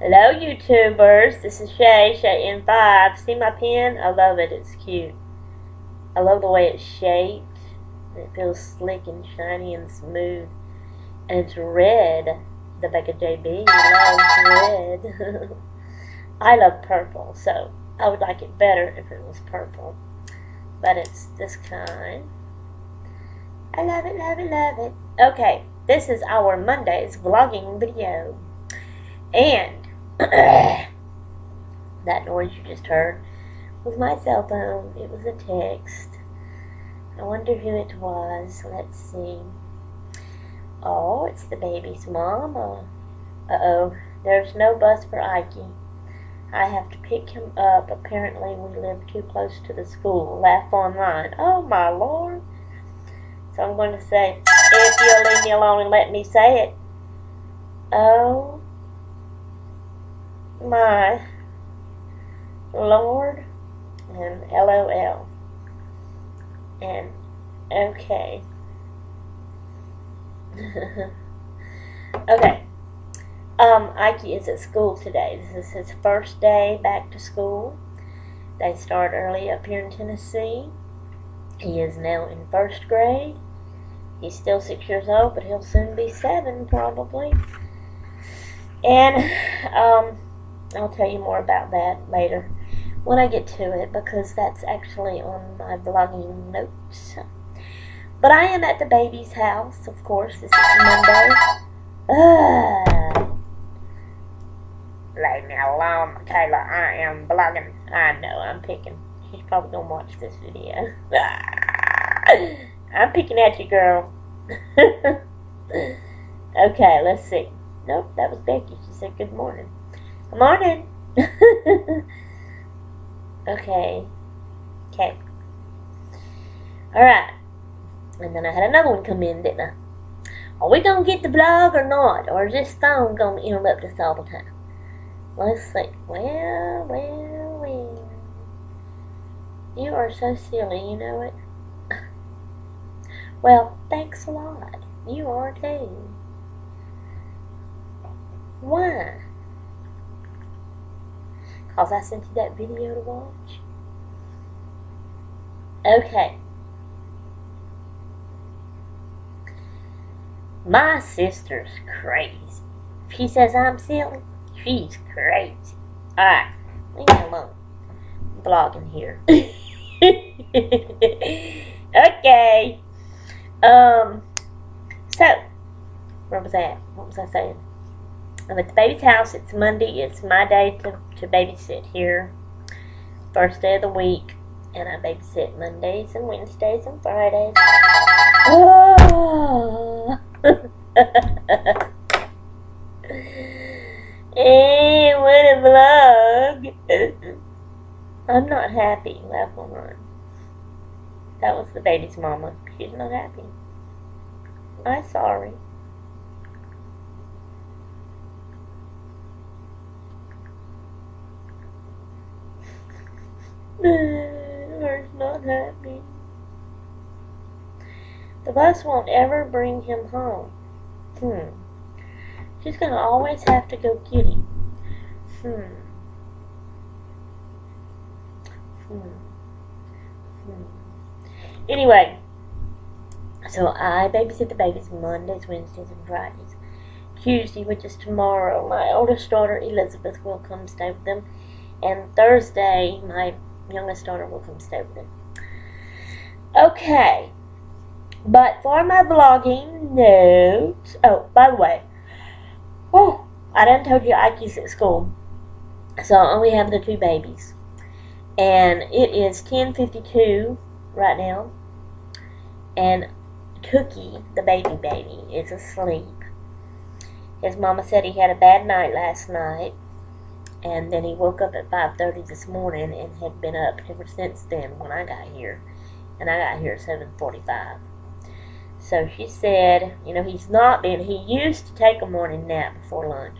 Hello, YouTubers. This is Shay N5. See my pen? I love it. It's cute. I love the way it's shaped. It feels slick and shiny and smooth. And it's red. The Becca JB loves red. I love purple, so I would like it better if it was purple. But it's this kind. I love it, love it, love it. Okay, this is our Monday's vlogging video. And that noise you just heard was my cell phone. It was a text. I wonder who it was. Let's see. Oh, it's the baby's mama. Uh-oh, there's no bus for Ike. I have to pick him up. Apparently we live too close to the school. Laugh online. Oh my Lord. So I'm going to say, if you'll leave me alone and let me say it. Oh my Lord, and LOL, and okay. Okay, Ike is at school today. This is his first day back to school. They start early up here in Tennessee. He is now in first grade. He's still 6 years old, but he'll soon be 7 probably. And I'll tell you more about that later when I get to it, because that's actually on my vlogging notes. But I am at the baby's house, of course. This is Monday. Leave me alone, Kayla. I am vlogging. I know, I'm picking. She's probably going to watch this video. I'm picking at you, girl. Okay, let's see. Nope, that was Becky. She said good morning. Good morning. Okay. Alright. And then I had another one come in, didn't I? Are we going to get the vlog or not? Or is this phone going to interrupt us all the time? Let's see. Well. You are so silly, you know it? Well, thanks a lot. You are too. Why? Because I sent you that video to watch. Okay. My sister's crazy. She says I'm silly. She's crazy. Alright. Leave me alone. I'm vlogging here. Okay. So, where was that? What was I saying? I'm at the baby's house. It's Monday. It's my day to babysit here. First day of the week. And I babysit Mondays and Wednesdays and Fridays. Oh. And what a vlog. I'm not happy. Laugh online. That was the baby's mama. She's not happy. I'm sorry. Her's not happy. The bus won't ever bring him home. She's gonna always have to go get him. Anyway, so I babysit the babies Mondays, Wednesdays, and Fridays. Tuesday, which is tomorrow, my oldest daughter Elizabeth will come stay with them. And Thursday, my youngest daughter will come stay with them. Okay. But for my vlogging notes... Oh, by the way. Oh, I done told you Ike's at school. So I only have the 2 babies. And it is 10:52 right now. And Cookie, the baby, is asleep. His mama said he had a bad night last night. And then he woke up at 5:30 this morning and had been up ever since then when I got here. And I got here at 7:45. So she said, you know, he used to take a morning nap before lunch.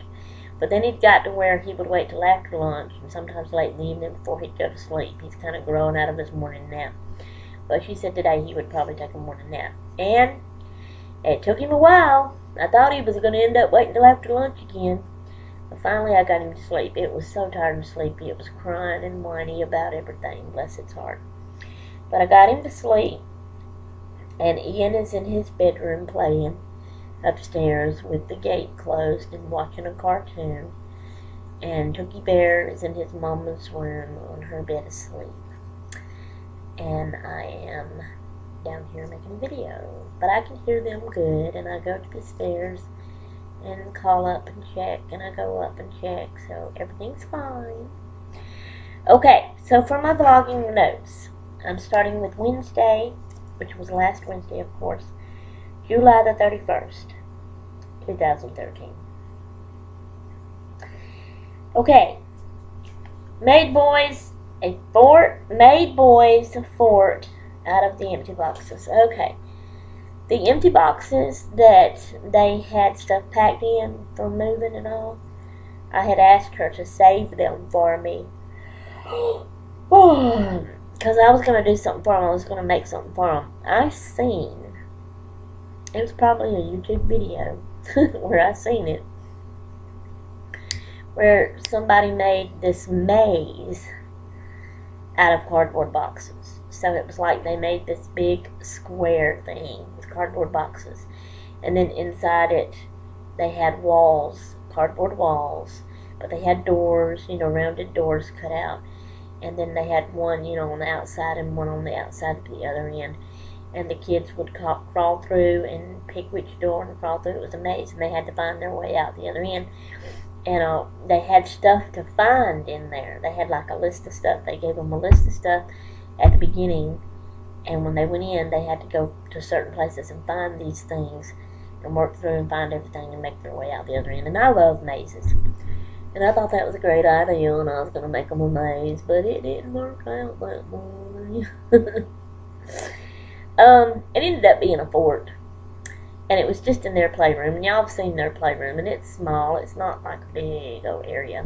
But then he'd got to where he would wait till after lunch and sometimes late in the evening before he'd go to sleep. He's kind of growing out of his morning nap. But she said today he would probably take a morning nap. And it took him a while. I thought he was going to end up waiting till after lunch again. But finally I got him to sleep. It was so tired and sleepy. It was crying and whiny about everything. Bless its heart. But I got him to sleep. And Ian is in his bedroom playing upstairs with the gate closed and watching a cartoon. And Tookie Bear is in his mama's room on her bed asleep. And I am down here making a video. But I can hear them good, and I go to the stairs and call up and check, and I go up and check, so everything's fine. Okay, so for my vlogging notes, I'm starting with Wednesday, which was last Wednesday, of course, July the 31st, 2013. Okay, made boys a fort out of the empty boxes. Okay, the empty boxes that they had stuff packed in for moving and all, I had asked her to save them for me. Because I was going to do something for them. I was going to make something for them. I seen, it was probably a YouTube video where I seen it, where somebody made this maze out of cardboard boxes. So it was like they made this big square thing with cardboard boxes. And then inside it, they had walls, cardboard walls, but they had doors, rounded doors cut out. And then they had one, on the outside and one on the outside at the other end. And the kids would crawl through and pick which door and crawl through. It was a maze, and they had to find their way out the other end. And they had stuff to find in there. They had like a list of stuff. They gave them a list of stuff at the beginning. And when they went in, they had to go to certain places and find these things and work through and find everything and make their way out the other end. And I love mazes. And I thought that was a great idea, and I was going to make them a maze, but it didn't work out that way. It ended up being a fort. And it was just in their playroom. And y'all have seen their playroom. And it's small. It's not like a big old area.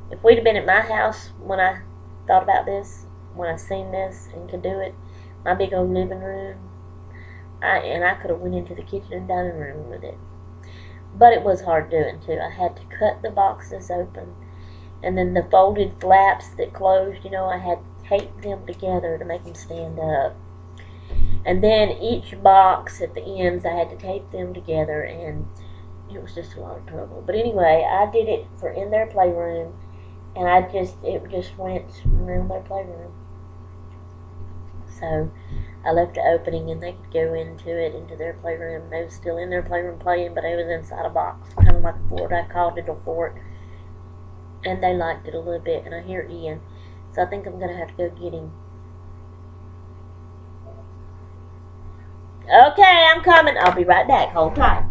If we'd have been at my house when I thought about this, when I seen this and could do it, my big old living room, I could have went into the kitchen and dining room with it. But it was hard doing too. I had to cut the boxes open. And then the folded flaps that closed, I had to tape them together to make them stand up. And then each box at the ends, I had to tape them together, and it was just a lot of trouble. But anyway, I did it for in their playroom, and it just went around their playroom. So I left the opening, and they could go into their playroom. They were still in their playroom playing, but they was inside a box, kind of like a fort. I called it a fort, and they liked it a little bit, and I hear Ian. So I think I'm going to have to go get him. Okay, I'm coming. I'll be right back. Hold tight.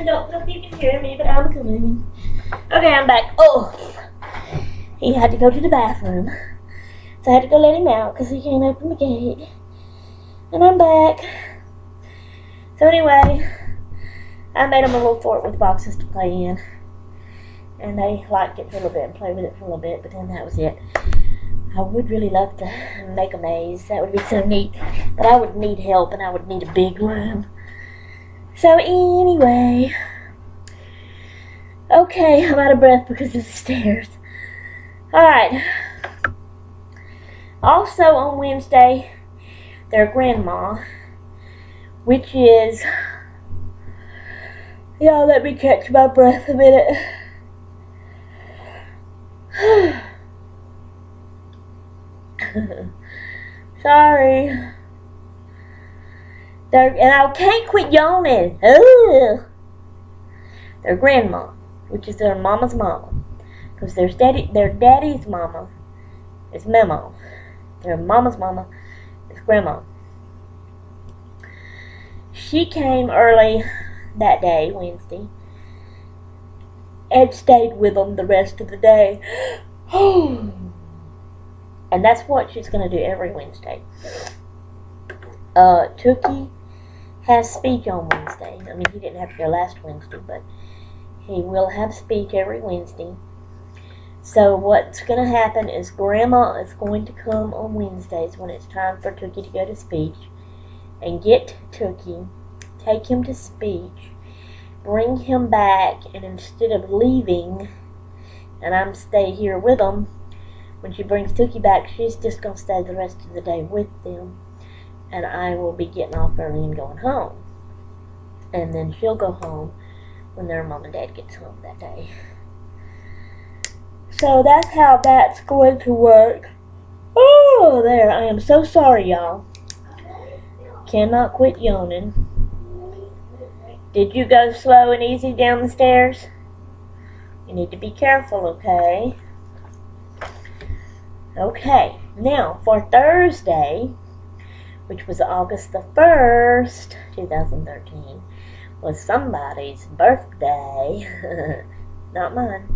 Don't know if you can hear me, but I'm coming. Okay, I'm back. Oh, he had to go to the bathroom, so I had to go let him out because he can't open the gate. And I'm back. So anyway, I made him a little fort with boxes to play in, and they liked it for a little bit and played with it for a little bit, but then that was it. I would really love to make a maze. That would be so neat, but I would need help, and I would need a big room. So anyway, okay, I'm out of breath because of the stairs. Alright. Also on Wednesday, their grandma, which is, let me catch my breath a minute. Sorry. And I can't quit yawning. Ugh. Their grandma, which is their mama's mama, because their daddy's mama is Mama. Their mama's mama is Grandma. She came early that day, Wednesday, and stayed with them the rest of the day. And that's what she's going to do every Wednesday. Tookie has speech on Wednesday. I mean, he didn't have to go last Wednesday, but he will have speech every Wednesday. So what's going to happen is Grandma is going to come on Wednesdays when it's time for Tookie to go to speech and get Tookie, take him to speech, bring him back, and instead of leaving and I'm stay here with them, when she brings Tookie back, she's just going to stay the rest of the day with them, and I will be getting off early and going home. And then she'll go home when their mom and dad gets home that day. So that's how that's going to work. Oh, there. I am so sorry, y'all. Cannot quit yawning. Did you go slow and easy down the stairs? You need to be careful, okay? Okay, now for Thursday, which was August the 1st, 2013, was somebody's birthday. Not mine.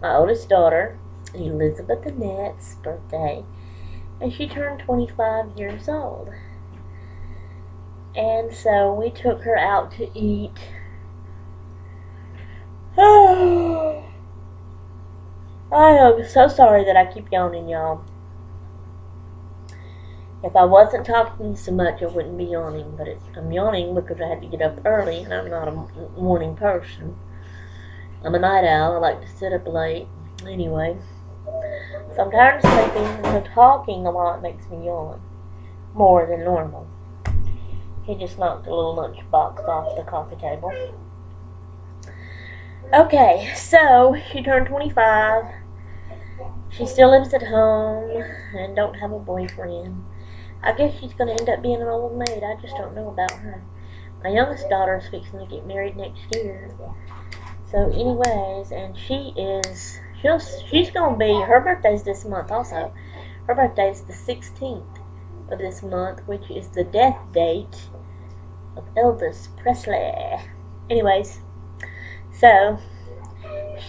My oldest daughter, Elizabeth Annette's birthday, and she turned 25 years old. And so we took her out to eat. I am so sorry that I keep yawning, y'all. If I wasn't talking so much, I wouldn't be yawning. But I'm yawning because I had to get up early, and I'm not a morning person. I'm a night owl. I like to sit up late. Anyway, so I'm tired of sleeping, and so talking a lot makes me yawn more than normal. He just knocked a little lunchbox off the coffee table. Okay, so she turned 25. She still lives at home and don't have a boyfriend. I guess she's going to end up being an old maid. I just don't know about her. My youngest daughter is fixing to get married next year. So anyways, and she's going to be, her birthday's this month also. Her birthday's the 16th of this month, which is the death date of Elvis Presley. Anyways, so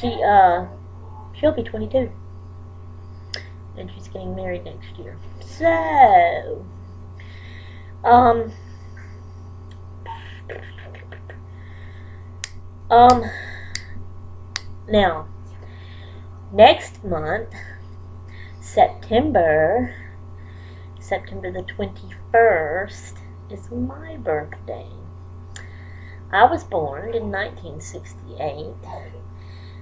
she'll be 22, and she's getting married next year. So, now, next month, September the 21st, is my birthday. I was born in 1968.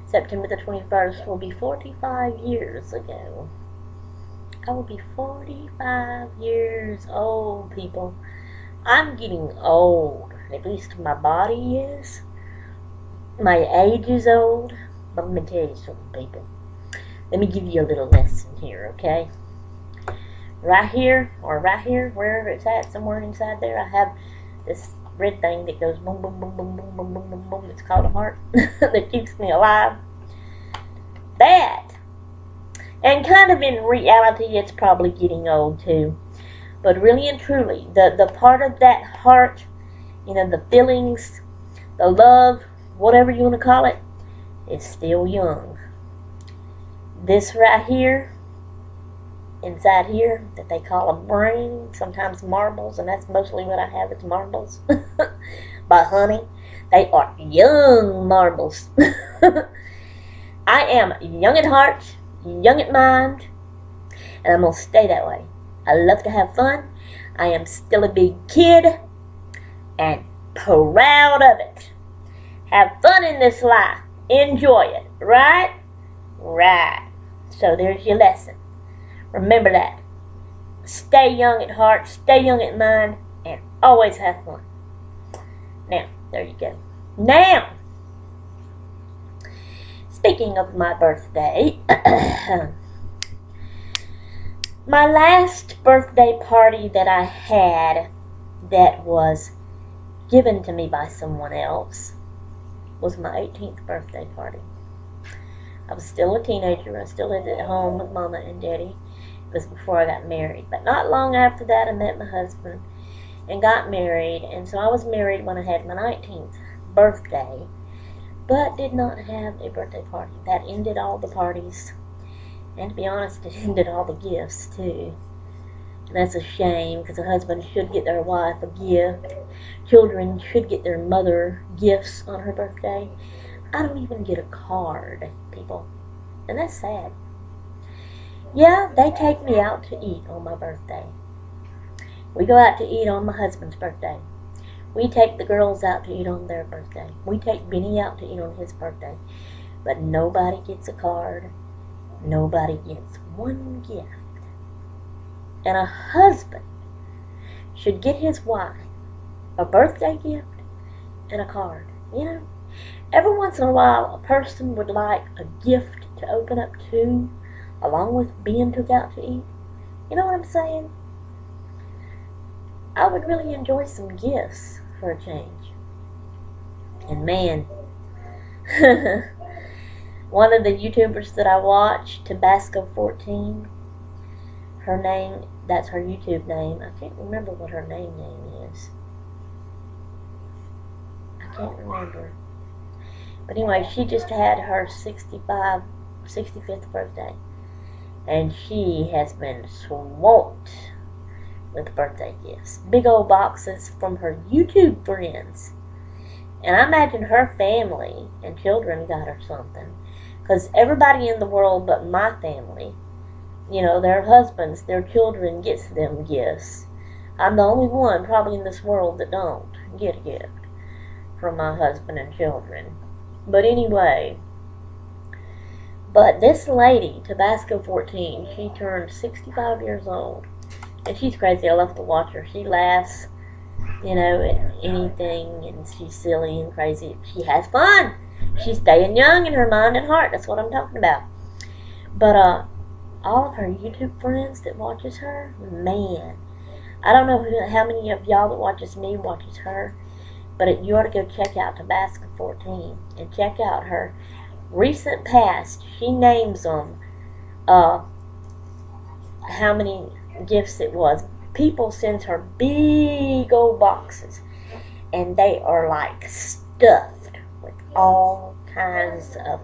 September the 21st will be 45 years ago. I will be 45 years old, people. I'm getting old. At least my body is. My age is old. But let me tell you something, people. Let me give you a little lesson here, okay? Right here, wherever it's at, somewhere inside there, I have this red thing that goes boom, boom, boom, boom, boom, boom, boom, boom, boom. It's called a heart that keeps me alive. That, and kind of in reality, it's probably getting old too. But really and truly, the part of that heart, the feelings, the love, whatever you want to call it, is still young. This right here, inside here, that they call a brain, sometimes marbles, and that's mostly what I have, is marbles. But honey, they are young marbles. I am young at heart, young at mind, and I'm going to stay that way. I love to have fun. I am still a big kid, and proud of it. Have fun in this life. Enjoy it, right? Right. So there's your lesson. Remember that. Stay young at heart, stay young at mind, and always have fun. Now, there you go. Now, speaking of my birthday, my last birthday party that I had that was given to me by someone else was my 18th birthday party. I was still a teenager. I still lived at home with Mama and Daddy. It was before I got married. But not long after that, I met my husband and got married. And so I was married when I had my 19th birthday, but did not have a birthday party. That ended all the parties. And to be honest, it ended all the gifts, too. And that's a shame, because a husband should get their wife a gift. Children should get their mother gifts on her birthday. I don't even get a card, people. And that's sad. Yeah, they take me out to eat on my birthday. We go out to eat on my husband's birthday. We take the girls out to eat on their birthday. We take Benny out to eat on his birthday. But nobody gets a card. Nobody gets one gift. And a husband should get his wife a birthday gift and a card. You know, every once in a while, a person would like a gift to open up to, along with being took out to eat. You know what I'm saying? I would really enjoy some gifts for a change. And man, one of the YouTubers that I watch, Tabasco14, her name, that's her YouTube name. I can't remember what her name is. I can't remember. But anyway, she just had her 65th birthday. And she has been swamped with birthday gifts. Big old boxes from her YouTube friends. And I imagine her family and children got her something. Because everybody in the world but my family, you know, their husbands, their children gets them gifts. I'm the only one probably in this world that don't get a gift from my husband and children. But anyway, but this lady, Tabasco14, she turned 65 years old. And she's crazy. I love to watch her. She laughs, you know, at anything, and she's silly and crazy. She has fun. She's staying young in her mind and heart. That's what I'm talking about. But all of her YouTube friends that watches her, man, I don't know how many of y'all that watches me watches her, but you ought to go check out Tabasco14 and check out her recent past. She names them how many gifts it was. People send her big old boxes, and they are like stuffed with all kinds of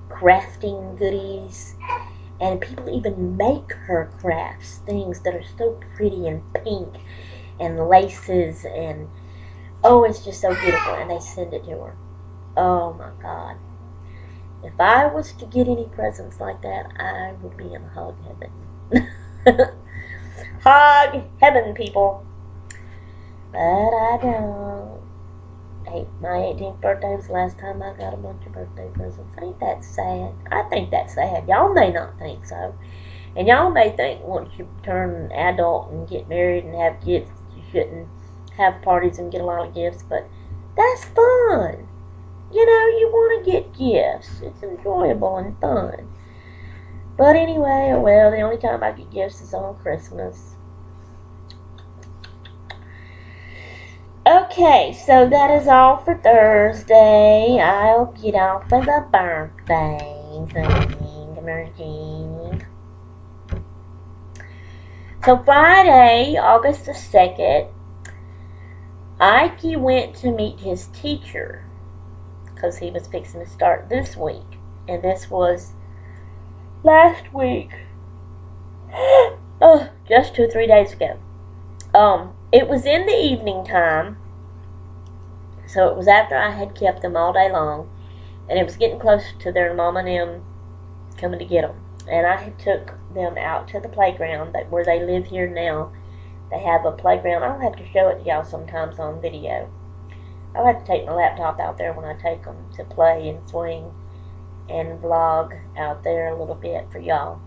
crafting goodies. And people even make her crafts, things that are so pretty and pink and laces, and oh, it's just so beautiful. And they send it to her. Oh my God. If I was to get any presents like that, I would be in hog heaven. Hog heaven, people. But I don't. Hey, my 18th birthday was the last time I got a bunch of birthday presents. Ain't that sad? I think that's sad. Y'all may not think so. And y'all may think once you turn adult and get married and have kids, you shouldn't have parties and get a lot of gifts. But that's fun. You know, you want to get gifts. It's enjoyable and fun. But anyway, well, the only time I get gifts is on Christmas. Okay, so that is all for Thursday. I'll get off of the birthday thing. So Friday, August the 2nd, Ike went to meet his teacher because he was fixing to start this week. And this was last week. Just 2 or 3 days ago. It was in the evening time, so it was after I had kept them all day long, and it was getting close to their mom and them coming to get them. And I took them out to the playground where they live here now. They have a playground. I'll have to show it to y'all sometimes on video. I'll have to take my laptop out there when I take them to play and swing and vlog out there a little bit for y'all.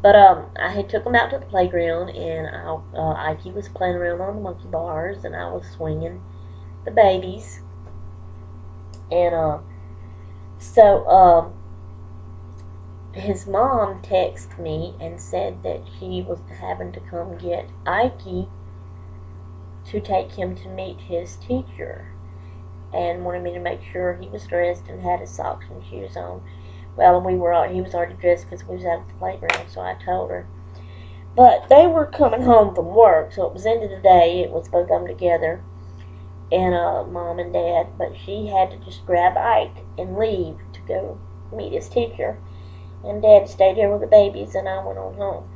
But I had took them out to the playground, and Ike was playing around on the monkey bars, and I was swinging the babies. And so his mom texted me and said that she was having to come get Ike to take him to meet his teacher, and wanted me to make sure he was dressed and had his socks and shoes on. Well, he was already dressed because we was out at the playground, so I told her. But they were coming home from work, so it was end of the day. It was both of them together, and Mom and Dad. But she had to just grab Ike and leave to go meet his teacher. And Dad stayed here with the babies, and I went on home.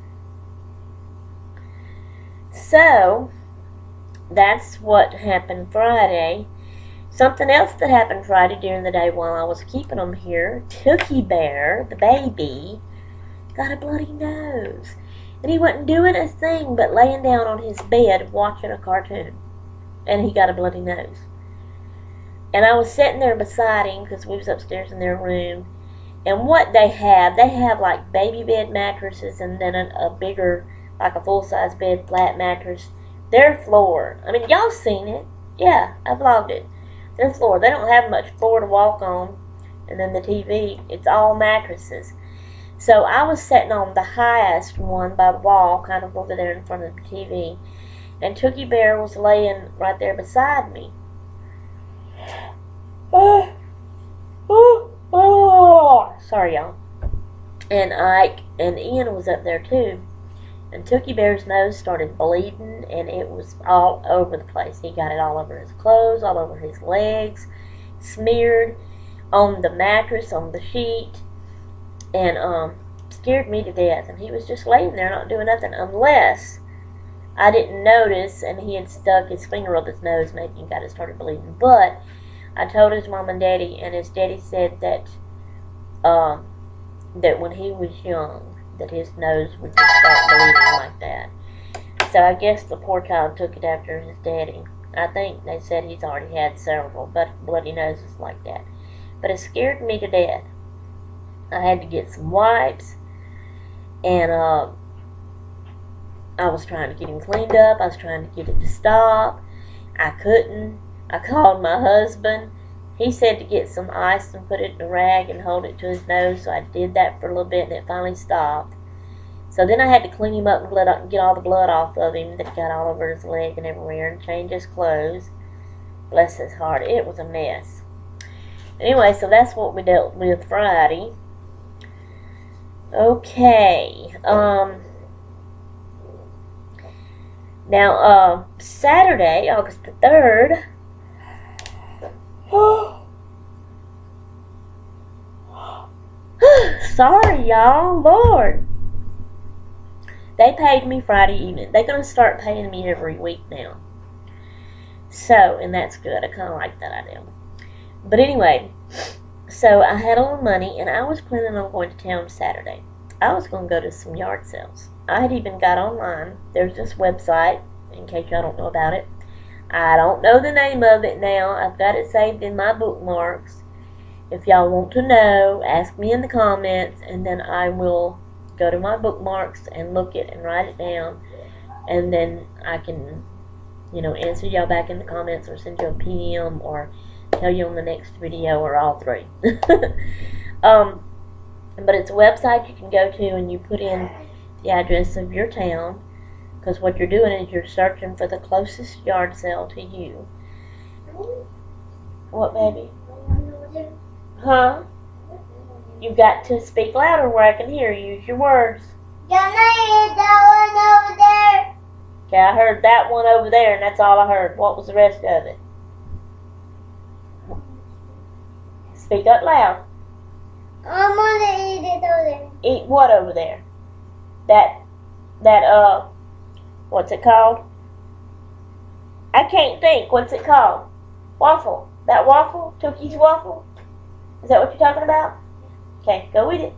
So, that's what happened Friday. Something else that happened Friday during the day while I was keeping them here, Tookie Bear, the baby, got a bloody nose. And he wasn't doing a thing but laying down on his bed watching a cartoon. And he got a bloody nose. And I was sitting there beside him because we was upstairs in their room. And what they have like baby bed mattresses and then a bigger, like a full-size bed, flat mattress. Their floor, I mean, y'all seen it. Yeah, I vlogged it. Their floor, they don't have much floor to walk on. And then the TV, it's all mattresses. So I was sitting on the highest one by the wall, kind of over there in front of the TV. And Tookie Bear was laying right there beside me. Sorry, y'all. And Ike and Ian was up there too. And Tookie Bear's nose started bleeding, and it was all over the place. He got it all over his clothes, all over his legs, smeared on the mattress, on the sheet, and scared me to death. And he was just laying there not doing nothing unless I didn't notice and he had stuck his finger up his nose, maybe he got it started bleeding. But I told his mom and daddy, and his daddy said that that when he was young, that his nose would just start bleeding like that. So I guess the poor child took it after his daddy. I think they said he's already had several bloody noses like that. But it scared me to death. I had to get some wipes, and I was trying to get him cleaned up. I was trying to get it to stop. I couldn't. I called my husband. He said to get some ice and put it in a rag and hold it to his nose, so I did that for a little bit, and it finally stopped. So then I had to clean him up and get all the blood off of him that got all over his leg and everywhere, and change his clothes. Bless his heart. It was a mess. Anyway, so that's what we dealt with Friday. Okay. Now, Saturday, August the 3rd, sorry, y'all. Lord. They paid me Friday evening. They're going to start paying me every week now. So, and that's good. I kind of like that idea. But anyway, so I had a little money, and I was planning on going to town Saturday. I was going to go to some yard sales. I had even got online. There's this website, in case y'all don't know about it. I don't know the name of it now. I've got it saved in my bookmarks. If y'all want to know, ask me in the comments, and then I will go to my bookmarks and look it and write it down, and then I can, answer y'all back in the comments or send you a PM or tell you on the next video or all three. But it's a website you can go to, and you put in the address of your town, because what you're doing is you're searching for the closest yard sale to you. What, baby? Huh? You've got to speak louder where I can hear you. Use your words. Can I hear that one over there? Okay, I heard that one over there, and that's all I heard. What was the rest of it? Speak up loud. I'm gonna eat it over there. Eat what over there? That, what's it called? I can't think. What's it called? Waffle. That waffle? Tookie's waffle? Is that what you're talking about? Okay, go eat it.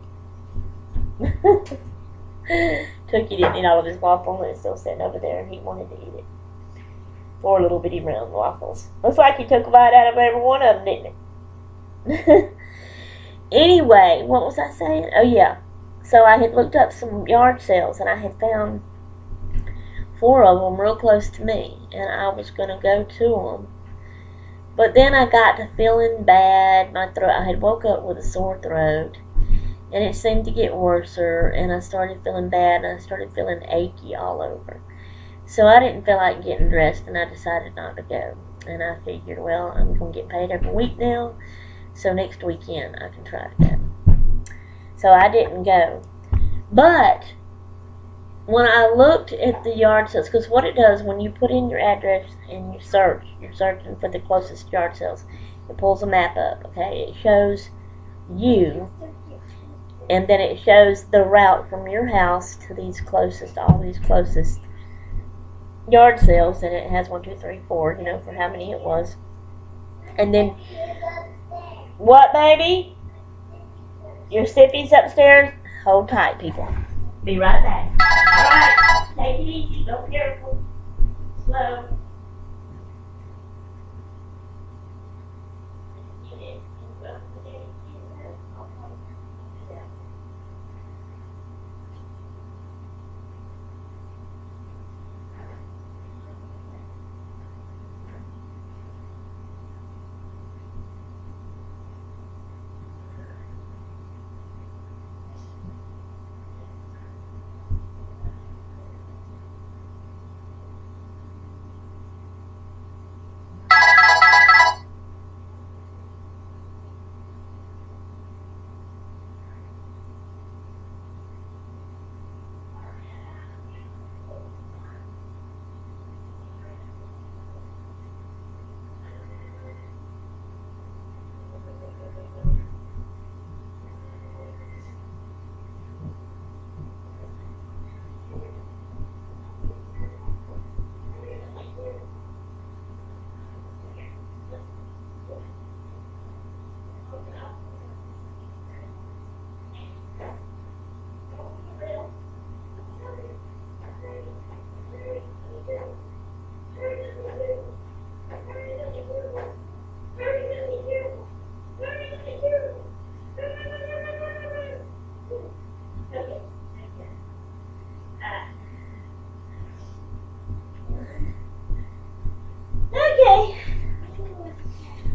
Tookie didn't eat all of his waffle, and it's still sitting over there, and he wanted to eat it. 4 little bitty round waffles. Looks like he took a bite out of every one of them, didn't he? Anyway, what was I saying? Oh, yeah. So I had looked up some yard sales, and I had found 4 of them real close to me, and I was going to go to them. But then I got to feeling bad. My throat, I had woke up with a sore throat, and it seemed to get worse, and I started feeling bad, and I started feeling achy all over. So I didn't feel like getting dressed, and I decided not to go. And I figured, well, I'm going to get paid every week now, so next weekend I can try to go. So I didn't go. But when I looked at the yard sales, because what it does when you put in your address and you search, you're searching for the closest yard sales, it pulls a map up, okay? It shows you, and then it shows the route from your house to these closest, all these closest yard sales, and it has 1, 2, 3, 4, you know, for how many it was. And then, what, baby? Your sippy's upstairs? Hold tight, people. Be right back. Alright, take it easy, go careful, slow.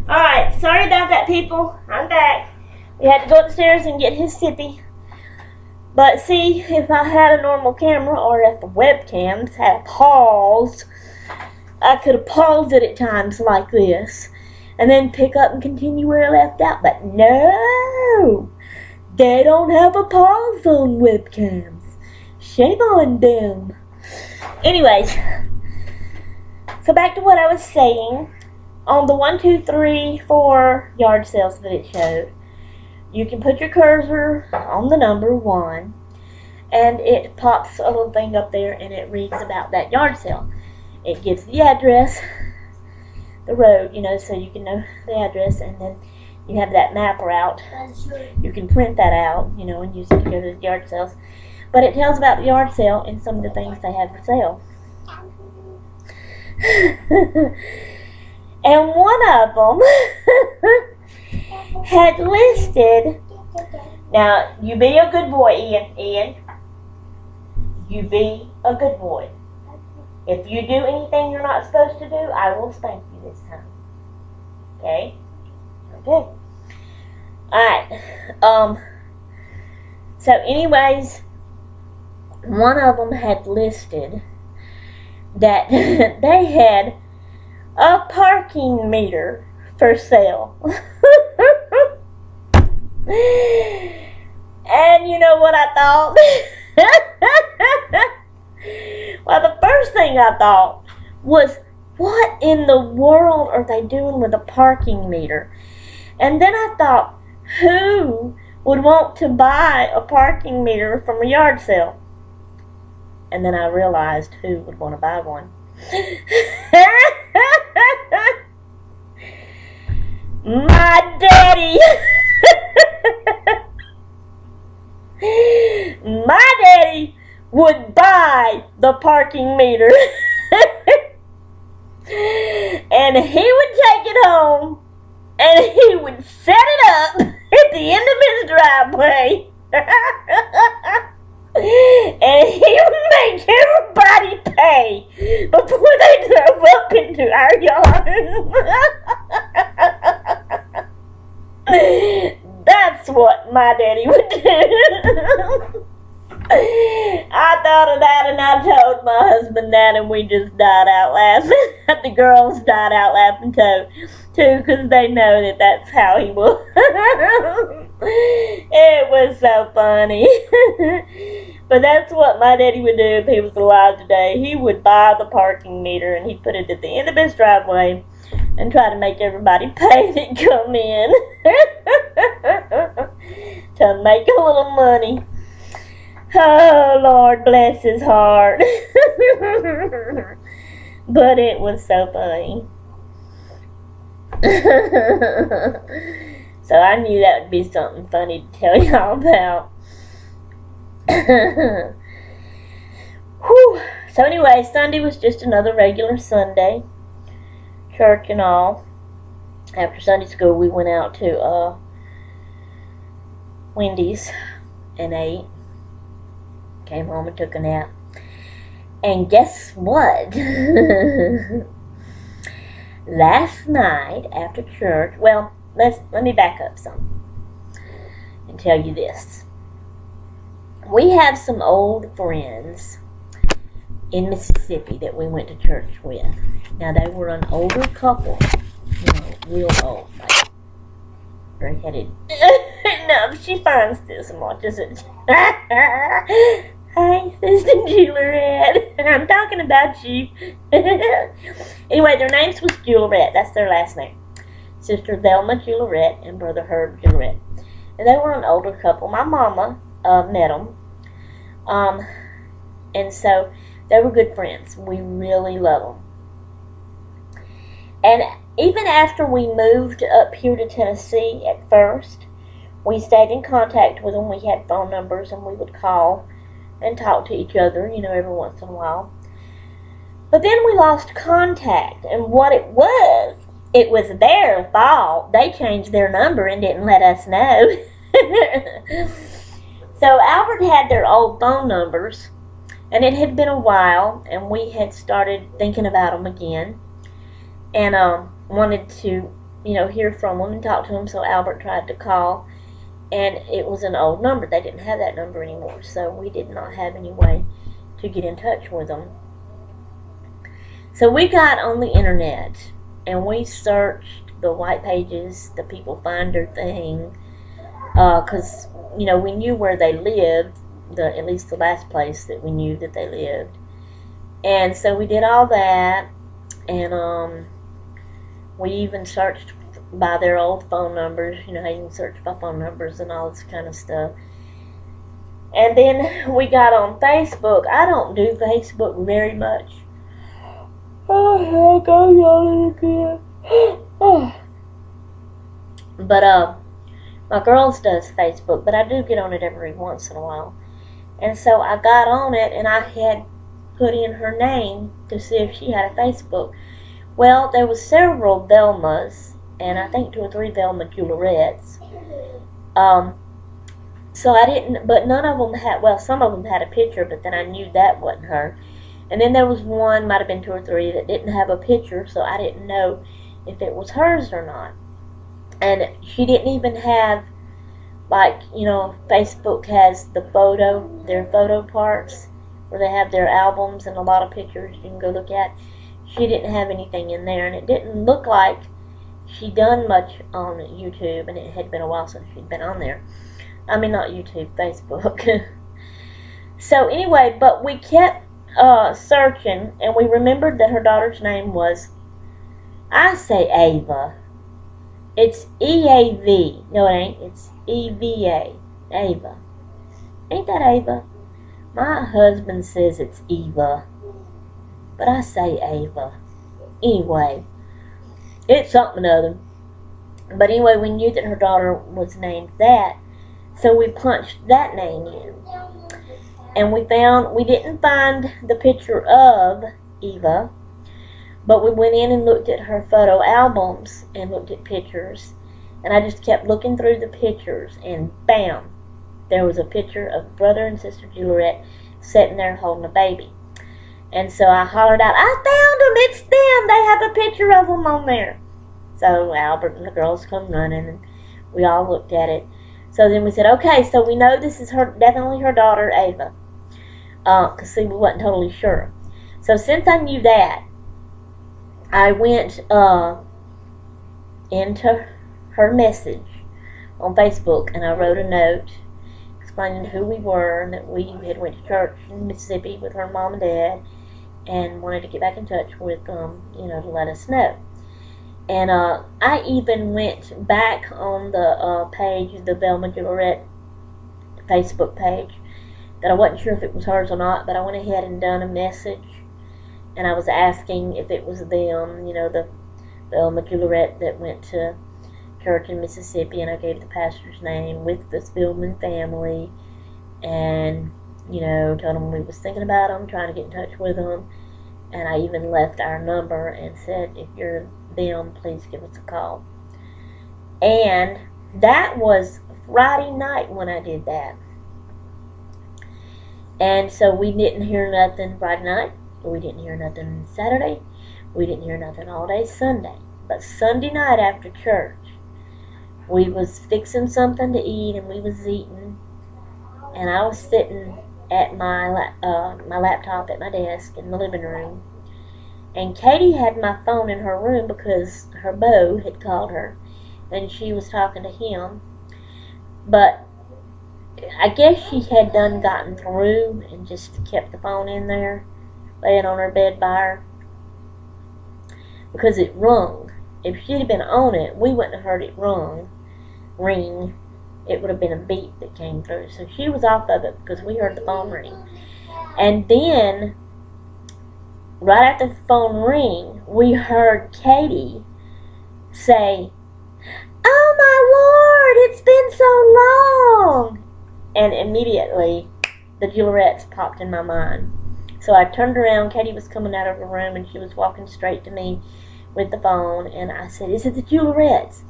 Alright, sorry about that, people. I'm back. We had to go upstairs and get his sippy. But see, if I had a normal camera, or if the webcams had a pause, I could have paused it at times like this, and then pick up and continue where I left out. But no! They don't have a pause on webcams. Shame on them. Anyways, so back to what I was saying. On the 1, 2, 3, 4 yard sales that it showed, you can put your cursor on the number 1, and it pops a little thing up there, and it reads about that yard sale. It gives the address, the road, you know, so you can know the address, and then you have that map route. You can print that out, you know, and use it to go to the yard sales. But it tells about the yard sale and some of the things they have for sale. And one of them had listed, now you be a good boy, Ian, you be a good boy. If you do anything you're not supposed to do, I will spank you this time. Okay? Okay. Alright. So anyways, one of them had listed that they had a parking meter for sale. And you know what I thought? Well, the first thing I thought was, what in the world are they doing with a parking meter? And then I thought, who would want to buy a parking meter from a yard sale? And then I realized who would want to buy one. My daddy. My daddy would buy the parking meter. And he would take it home, and he would set it up at the end of his driveway. And he would make everybody pay before they drove up into our yard. That's what my daddy would do. I thought of that, and I told my husband that, and we just died out laughing. The girls died out laughing too, because they know that that's how he was. It was so funny. But that's what my daddy would do if he was alive today. He would buy the parking meter, and he'd put it at the end of his driveway and try to make everybody pay to come in to make a little money. Oh, Lord bless his heart. But it was so funny. So I knew that would be something funny to tell y'all about. Whew. So anyway, Sunday was just another regular Sunday. Church and all. After Sunday school, we went out to Wendy's and ate. Came home and took a nap. And guess what? Last night after church, well, let me back up some and tell you this. We have some old friends in Mississippi that we went to church with. Now, they were an older couple, real old, like gray-headed. No, she finds this and watches it. Hi, Sister Juliet. I'm talking about you. Anyway, their names was Juliet. That's their last name. Sister Velma Juliet and Brother Herb Juliet. And they were an older couple. My mama met them. And so they were good friends. We really love them. And even after we moved up here to Tennessee at first, we stayed in contact with them. We had phone numbers and we would call and talk to each other, every once in a while. But then we lost contact. And what it was their fault. They changed their number and didn't let us know. So Albert had their old phone numbers, and it had been a while, and we had started thinking about them again, and wanted to, hear from them and talk to them. So Albert tried to call, and it was an old number. They didn't have that number anymore, so we did not have any way to get in touch with them. So we got on the internet, and we searched the white pages, the people finder thing, because we knew where they lived, at least the last place that we knew that they lived. And so we did all that, and we even searched by their old phone numbers. You can search by phone numbers and all this kind of stuff. And then we got on Facebook. I don't do Facebook very much. Oh, heck, I'm yawning again. But, my girls does Facebook, but I do get on it every once in a while. And so I got on it, and I had put in her name to see if she had a Facebook. Well, there was several Velmas, and I think 2 or 3 Velma Juliets. So I didn't, but none of them had, some of them had a picture, but then I knew that wasn't her. And then there was one, might have been 2 or 3, that didn't have a picture, so I didn't know if it was hers or not. And she didn't even have, Facebook has their photo parts, where they have their albums and a lot of pictures you can go look at. She didn't have anything in there, and it didn't look like she done much on YouTube, and it had been a while since she'd been on there. I mean, not YouTube, Facebook. So anyway, but we kept searching, and we remembered that her daughter's name was, I say Ava. It's E-A-V. No, it ain't. It's E-V-A. Ava. Ain't that Ava? My husband says it's Eva, but I say Ava. Anyway, it's something or other. But anyway, we knew that her daughter was named that, so we punched that name in. And we didn't find the picture of Eva, but we went in and looked at her photo albums and looked at pictures. And I just kept looking through the pictures, and bam, there was a picture of Brother and Sister Juliet sitting there holding a baby. And so I hollered out, I found them, it's them, they have a picture of them on there. So Albert and the girls come running, and we all looked at it. So then we said, okay, so we know this is definitely her daughter, Ava. Because, see, we wasn't totally sure. So since I knew that, I went into her message on Facebook, and I wrote a note explaining who we were and that we had went to church in Mississippi with her mom and dad, and wanted to get back in touch with them, to let us know. And I even went back on the page, the Velma Gillette Facebook page, that I wasn't sure if it was hers or not, but I went ahead and done a message, and I was asking if it was them, the Velma Gillette that went to church in Mississippi, and I gave the pastor's name with the Spillman family, and told them we was thinking about them, trying to get in touch with them, and I even left our number and said, if you're them, please give us a call. And that was Friday night when I did that, and so we didn't hear nothing Friday night, we didn't hear nothing Saturday, we didn't hear nothing all day Sunday. But Sunday night after church, we was fixing something to eat, and we was eating, and I was sitting at my laptop at my desk in the living room, and Katie had my phone in her room because her beau had called her, and she was talking to him, but I guess she had done gotten through and just kept the phone in there, laying on her bed by her, because it rung. If she'd have been on it, we wouldn't have heard it ring. It would have been a beep that came through. So she was off of it because we heard the phone ring. And then, right after the phone ring, we heard Katie say, "Oh my Lord, it's been so long!" And immediately, the Gillettes popped in my mind. So I turned around, Katie was coming out of her room, and she was walking straight to me with the phone, and I said, "Is it the Gillettes?"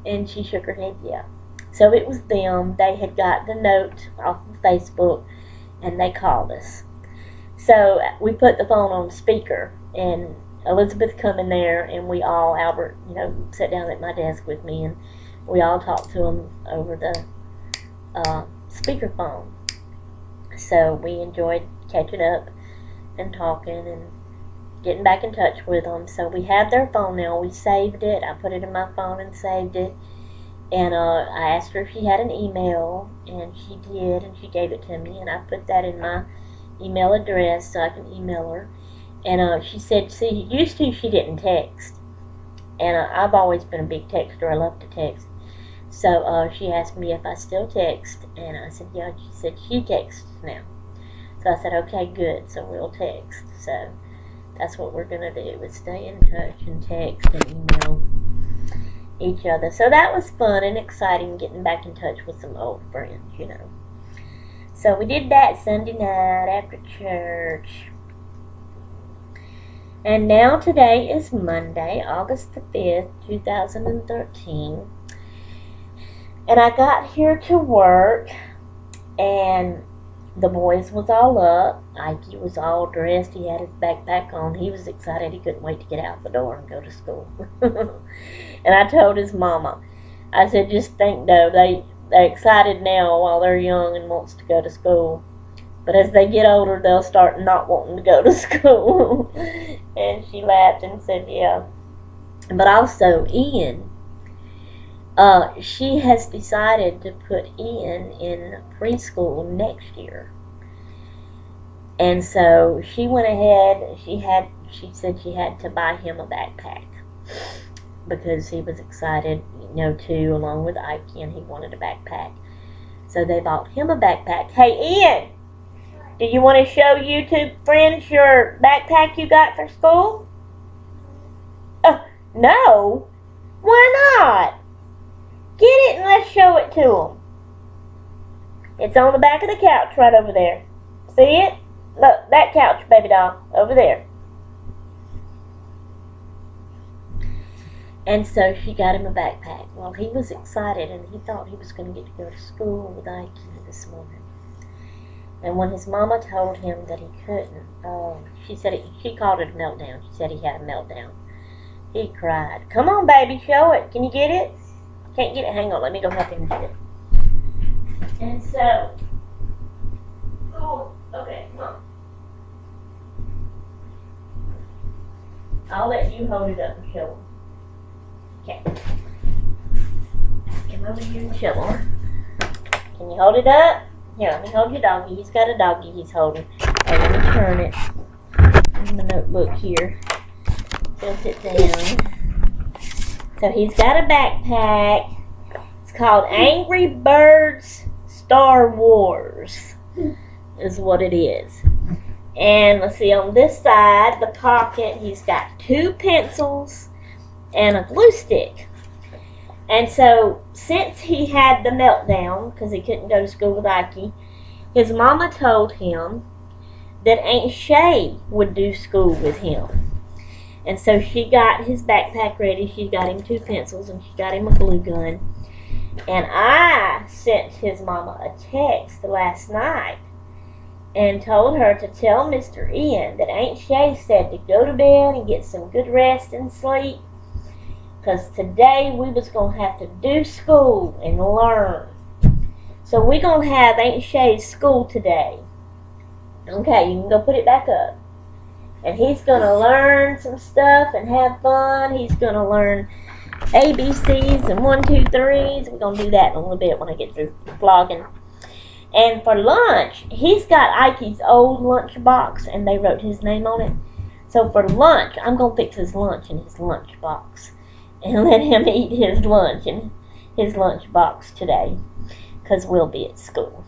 And she shook her head, yeah. So it was them. They had got the note off of Facebook, and they called us. So we put the phone on speaker, and Elizabeth come in there, and we all, Albert, sat down at my desk with me, and we all talked to them over the speakerphone. So we enjoyed catching up and talking and getting back in touch with them. So we have their phone now. We saved it. I put it in my phone and saved it. And I asked her if she had an email, and she did, and she gave it to me. And I put that in my email address so I can email her. And she said, see, used to she didn't text. And I've always been a big texter. I love to text. So she asked me if I still text. And I said, yeah. She said she texts now. So I said, okay, good. So we'll text. So that's what we're going to do, is stay in touch and text and email each other. So that was fun and exciting, getting back in touch with some old friends, So we did that Sunday night after church. And now today is Monday, August the 5th, 2013. And I got here to work, and the boys was all up. Ike was all dressed. He had his backpack on. He was excited. He couldn't wait to get out the door and go to school. And I told his mama, I said, just think, though, they're excited now while they're young and wants to go to school. But as they get older, they'll start not wanting to go to school. And she laughed and said, yeah. But also, Ian, she has decided to put Ian in preschool next year. And so she went ahead, she said she had to buy him a backpack because he was excited, too, along with Ike, and he wanted a backpack. So they bought him a backpack. Hey, Ian, do you want to show YouTube friends your backpack you got for school? No. Why not? Get it and let's show it to them. It's on the back of the couch right over there. See it? Look, that couch, baby doll, over there. And so she got him a backpack. Well, he was excited, and he thought he was going to get to go to school with Ike this morning. And when his mama told him that he couldn't, she called it a meltdown. She said he had a meltdown. He cried. Come on, baby, show it. Can you get it? Can't get it. Hang on, let me go help him get it. And so, okay, come on. I'll let you hold it up and show him. Okay. Come over here and show him. Can you hold it up? Here, let me hold your doggy. He's got a doggy he's holding. Oh, let me turn it. In the notebook here. Tilt it down. So he's got a backpack. It's called Angry Birds Star Wars. Is what it is. And let's see, on this side, the pocket, he's got 2 pencils and a glue stick. And so, since he had the meltdown, because he couldn't go to school with Ike, his mama told him that Aunt Shay would do school with him. And so she got his backpack ready, she got him 2 pencils, and she got him a glue gun. And I sent his mama a text last night and told her to tell Mr. Ian that Aunt Shay said to go to bed and get some good rest and sleep. Because today we was going to have to do school and learn. So we're going to have Aunt Shay's school today. Okay, you can go put it back up. And he's going to learn some stuff and have fun. He's going to learn ABCs and 1, 2, 3s. We're going to do that in a little bit when I get through vlogging. And for lunch, he's got Ike's old lunch box, and they wrote his name on it. So for lunch, I'm going to fix his lunch in his lunch box and let him eat his lunch in his lunch box today, because we'll be at school.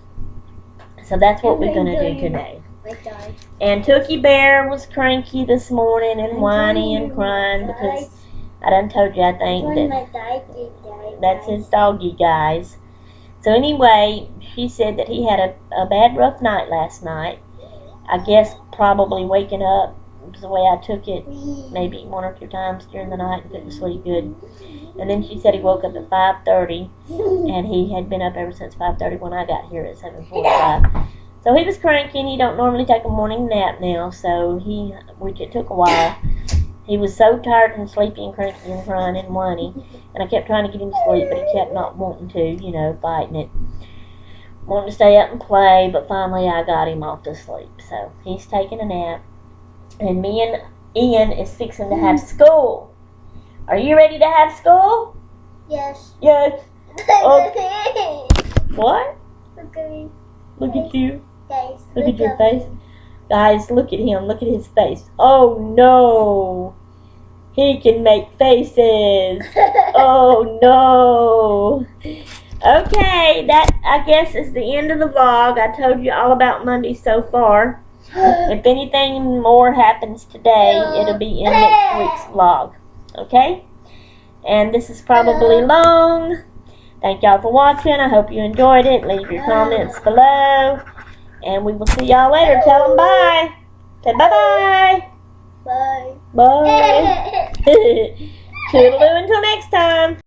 So that's what we're going to do today. And Tookie Bear was cranky this morning and whiny and crying because I done told you, I think, that that's his doggy, guys. So anyway, she said that he had a bad, rough night last night. I guess probably waking up was the way I took it, maybe 1 or 2 times during the night and couldn't sleep good. And then she said he woke up at 5:30, and he had been up ever since 5:30 when I got here at 7:45. So he was cranky, and he don't normally take a morning nap now, so which it took a while. He was so tired and sleepy and cranky and crying and whiny, and I kept trying to get him to sleep, but he kept not wanting to, fighting it. Wanting to stay up and play, but finally I got him off to sleep. So he's taking a nap, and me and Ian is fixing to have school. Are you ready to have school? Yes. Yes. Okay. What? Okay. Look at you. Guys, Look at your face. Guys, look at him. Look at his face. Oh, no. He can make faces. Oh, no. Okay, that, I guess, is the end of the vlog. I told you all about Monday so far. If anything more happens today, it'll be in next week's vlog. Okay? And this is probably long. Thank y'all for watching. I hope you enjoyed it. Leave your comments below. And we will see y'all later. Tell them bye. Say bye-bye. Bye. Bye. Toodaloo until next time.